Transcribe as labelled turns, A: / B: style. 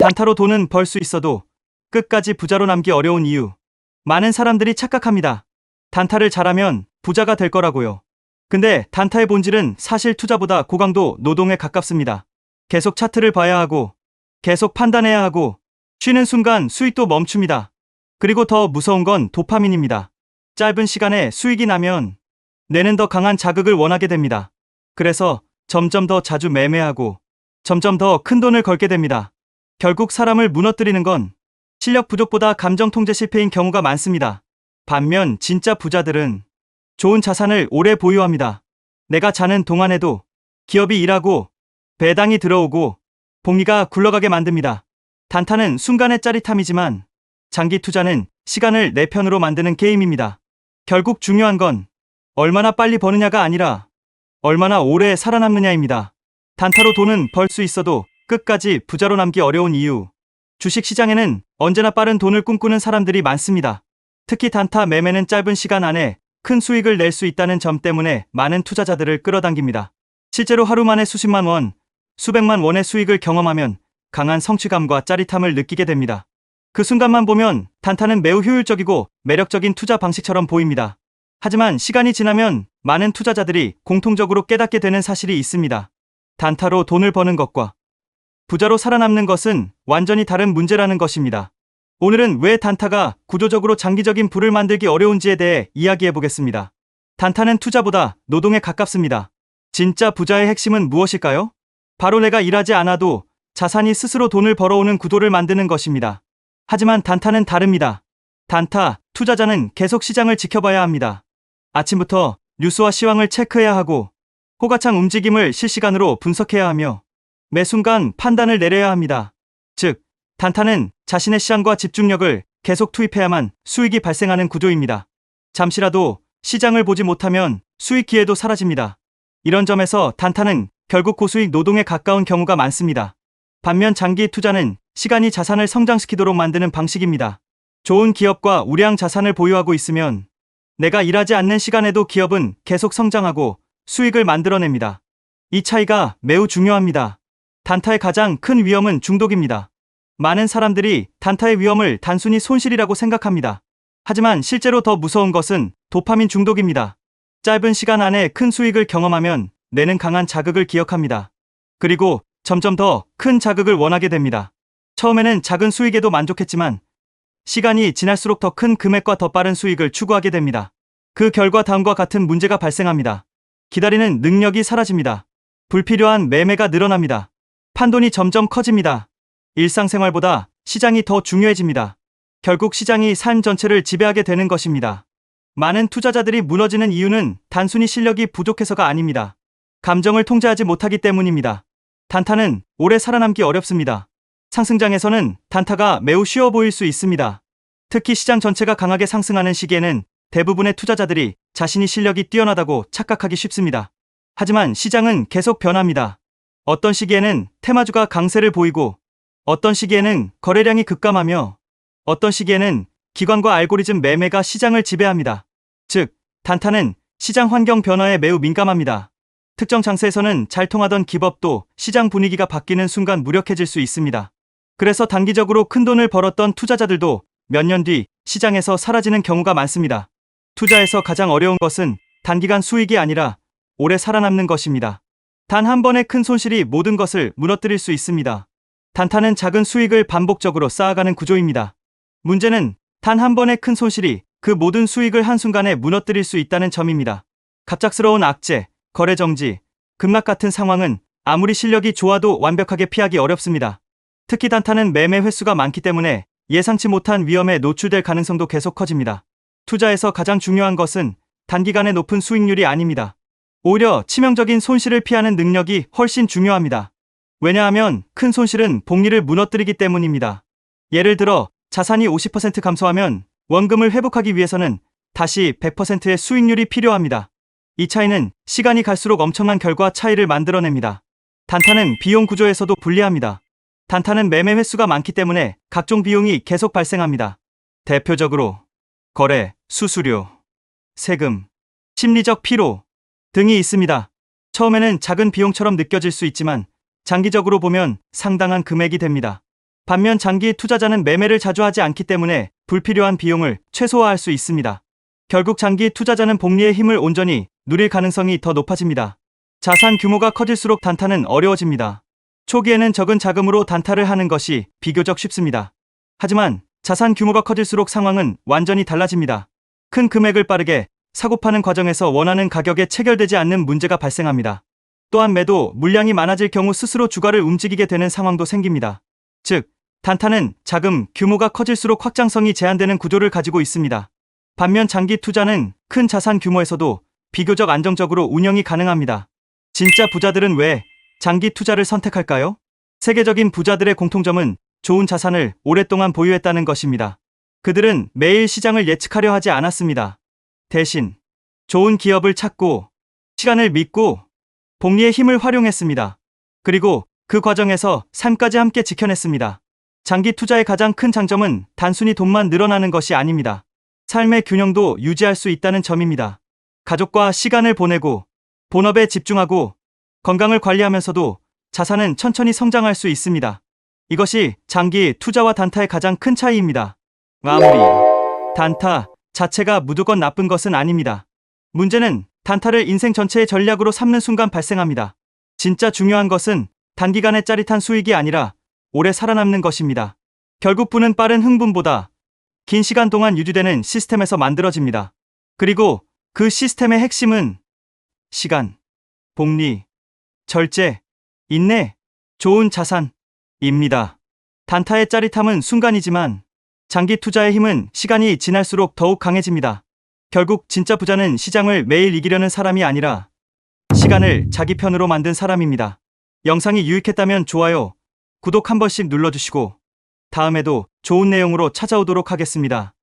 A: 단타로 돈은 벌 수 있어도 끝까지 부자로 남기 어려운 이유. 많은 사람들이 착각합니다. 단타를 잘하면 부자가 될 거라고요. 근데 단타의 본질은 사실 투자보다 고강도 노동에 가깝습니다. 계속 차트를 봐야 하고, 계속 판단해야 하고, 쉬는 순간 수익도 멈춥니다. 그리고 더 무서운 건 도파민입니다. 짧은 시간에 수익이 나면 뇌는 더 강한 자극을 원하게 됩니다. 그래서 점점 더 자주 매매하고 점점 더 큰 돈을 걸게 됩니다. 결국 사람을 무너뜨리는 건 실력 부족보다 감정 통제 실패인 경우가 많습니다. 반면 진짜 부자들은 좋은 자산을 오래 보유합니다. 내가 자는 동안에도 기업이 일하고 배당이 들어오고 복리가 굴러가게 만듭니다. 단타는 순간의 짜릿함이지만 장기 투자는 시간을 내 편으로 만드는 게임입니다. 결국 중요한 건 얼마나 빨리 버느냐가 아니라 얼마나 오래 살아남느냐입니다. 단타로 돈은 벌 수 있어도 끝까지 부자로 남기 어려운 이유. 주식시장에는 언제나 빠른 돈을 꿈꾸는 사람들이 많습니다. 특히 단타 매매는 짧은 시간 안에 큰 수익을 낼 수 있다는 점 때문에 많은 투자자들을 끌어당깁니다. 실제로 하루 만에 수십만 원, 수백만 원의 수익을 경험하면 강한 성취감과 짜릿함을 느끼게 됩니다. 그 순간만 보면 단타는 매우 효율적이고 매력적인 투자 방식처럼 보입니다. 하지만 시간이 지나면 많은 투자자들이 공통적으로 깨닫게 되는 사실이 있습니다. 단타로 돈을 버는 것과 부자로 살아남는 것은 완전히 다른 문제라는 것입니다. 오늘은 왜 단타가 구조적으로 장기적인 부를 만들기 어려운지에 대해 이야기해 보겠습니다. 단타는 투자보다 노동에 가깝습니다. 진짜 부자의 핵심은 무엇일까요? 바로 내가 일하지 않아도 자산이 스스로 돈을 벌어오는 구도를 만드는 것입니다. 하지만 단타는 다릅니다. 단타 투자자는 계속 시장을 지켜봐야 합니다. 아침부터 뉴스와 시황을 체크해야 하고 호가창 움직임을 실시간으로 분석해야 하며 매 순간 판단을 내려야 합니다. 즉, 단타는 자신의 시간과 집중력을 계속 투입해야만 수익이 발생하는 구조입니다. 잠시라도 시장을 보지 못하면 수익 기회도 사라집니다. 이런 점에서 단타는 결국 고수익 노동에 가까운 경우가 많습니다. 반면 장기 투자는 시간이 자산을 성장시키도록 만드는 방식입니다. 좋은 기업과 우량 자산을 보유하고 있으면 내가 일하지 않는 시간에도 기업은 계속 성장하고 수익을 만들어냅니다. 이 차이가 매우 중요합니다. 단타의 가장 큰 위험은 중독입니다. 많은 사람들이 단타의 위험을 단순히 손실이라고 생각합니다. 하지만 실제로 더 무서운 것은 도파민 중독입니다. 짧은 시간 안에 큰 수익을 경험하면 뇌는 강한 자극을 기억합니다. 그리고 점점 더 큰 자극을 원하게 됩니다. 처음에는 작은 수익에도 만족했지만 시간이 지날수록 더 큰 금액과 더 빠른 수익을 추구하게 됩니다. 그 결과 다음과 같은 문제가 발생합니다. 기다리는 능력이 사라집니다. 불필요한 매매가 늘어납니다. 판돈이 점점 커집니다. 일상생활보다 시장이 더 중요해집니다. 결국 시장이 삶 전체를 지배하게 되는 것입니다. 많은 투자자들이 무너지는 이유는 단순히 실력이 부족해서가 아닙니다. 감정을 통제하지 못하기 때문입니다. 단타는 오래 살아남기 어렵습니다. 상승장에서는 단타가 매우 쉬워 보일 수 있습니다. 특히 시장 전체가 강하게 상승하는 시기에는 대부분의 투자자들이 자신이 실력이 뛰어나다고 착각하기 쉽습니다. 하지만 시장은 계속 변합니다. 어떤 시기에는 테마주가 강세를 보이고 어떤 시기에는 거래량이 급감하며 어떤 시기에는 기관과 알고리즘 매매가 시장을 지배합니다. 즉, 단타는 시장 환경 변화에 매우 민감합니다. 특정 장세에서는 잘 통하던 기법도 시장 분위기가 바뀌는 순간 무력해질 수 있습니다. 그래서 단기적으로 큰 돈을 벌었던 투자자들도 몇 년 뒤 시장에서 사라지는 경우가 많습니다. 투자에서 가장 어려운 것은 단기간 수익이 아니라 오래 살아남는 것입니다. 단 한 번의 큰 손실이 모든 것을 무너뜨릴 수 있습니다. 단타는 작은 수익을 반복적으로 쌓아가는 구조입니다. 문제는 단 한 번의 큰 손실이 그 모든 수익을 한순간에 무너뜨릴 수 있다는 점입니다. 갑작스러운 악재, 거래 정지, 급락 같은 상황은 아무리 실력이 좋아도 완벽하게 피하기 어렵습니다. 특히 단타는 매매 횟수가 많기 때문에 예상치 못한 위험에 노출될 가능성도 계속 커집니다. 투자에서 가장 중요한 것은 단기간의 높은 수익률이 아닙니다. 오히려 치명적인 손실을 피하는 능력이 훨씬 중요합니다. 왜냐하면 큰 손실은 복리를 무너뜨리기 때문입니다. 예를 들어 자산이 50% 감소하면 원금을 회복하기 위해서는 다시 100%의 수익률이 필요합니다. 이 차이는 시간이 갈수록 엄청난 결과 차이를 만들어냅니다. 단타는 비용 구조에서도 불리합니다. 단타는 매매 횟수가 많기 때문에 각종 비용이 계속 발생합니다. 대표적으로 거래, 수수료, 세금, 심리적 피로 등이 있습니다. 처음에는 작은 비용처럼 느껴질 수 있지만 장기적으로 보면 상당한 금액이 됩니다. 반면 장기 투자자는 매매를 자주 하지 않기 때문에 불필요한 비용을 최소화할 수 있습니다. 결국 장기 투자자는 복리의 힘을 온전히 누릴 가능성이 더 높아집니다. 자산 규모가 커질수록 단타는 어려워집니다. 초기에는 적은 자금으로 단타를 하는 것이 비교적 쉽습니다. 하지만 자산 규모가 커질수록 상황은 완전히 달라집니다. 큰 금액을 빠르게 사고 파는 과정에서 원하는 가격에 체결되지 않는 문제가 발생합니다. 또한 매도 물량이 많아질 경우 스스로 주가를 움직이게 되는 상황도 생깁니다. 즉, 단타는 자금 규모가 커질수록 확장성이 제한되는 구조를 가지고 있습니다. 반면 장기 투자는 큰 자산 규모에서도 비교적 안정적으로 운영이 가능합니다. 진짜 부자들은 왜 장기 투자를 선택할까요? 세계적인 부자들의 공통점은 좋은 자산을 오랫동안 보유했다는 것입니다. 그들은 매일 시장을 예측하려 하지 않았습니다. 대신 좋은 기업을 찾고 시간을 믿고 복리의 힘을 활용했습니다. 그리고 그 과정에서 삶까지 함께 지켜냈습니다. 장기 투자의 가장 큰 장점은 단순히 돈만 늘어나는 것이 아닙니다. 삶의 균형도 유지할 수 있다는 점입니다. 가족과 시간을 보내고 본업에 집중하고 건강을 관리하면서도 자산은 천천히 성장할 수 있습니다. 이것이 장기 투자와 단타의 가장 큰 차이입니다. 마무리. 단타 자체가 무조건 나쁜 것은 아닙니다. 문제는 단타를 인생 전체의 전략으로 삼는 순간 발생합니다. 진짜 중요한 것은 단기간의 짜릿한 수익이 아니라 오래 살아남는 것입니다. 결국 부는 빠른 흥분보다 긴 시간 동안 유지되는 시스템에서 만들어집니다. 그리고 그 시스템의 핵심은 시간, 복리, 절제, 인내, 좋은 자산입니다. 단타의 짜릿함은 순간이지만 장기 투자의 힘은 시간이 지날수록 더욱 강해집니다. 결국 진짜 부자는 시장을 매일 이기려는 사람이 아니라 시간을 자기 편으로 만든 사람입니다. 영상이 유익했다면 좋아요, 구독 한 번씩 눌러주시고 다음에도 좋은 내용으로 찾아오도록 하겠습니다.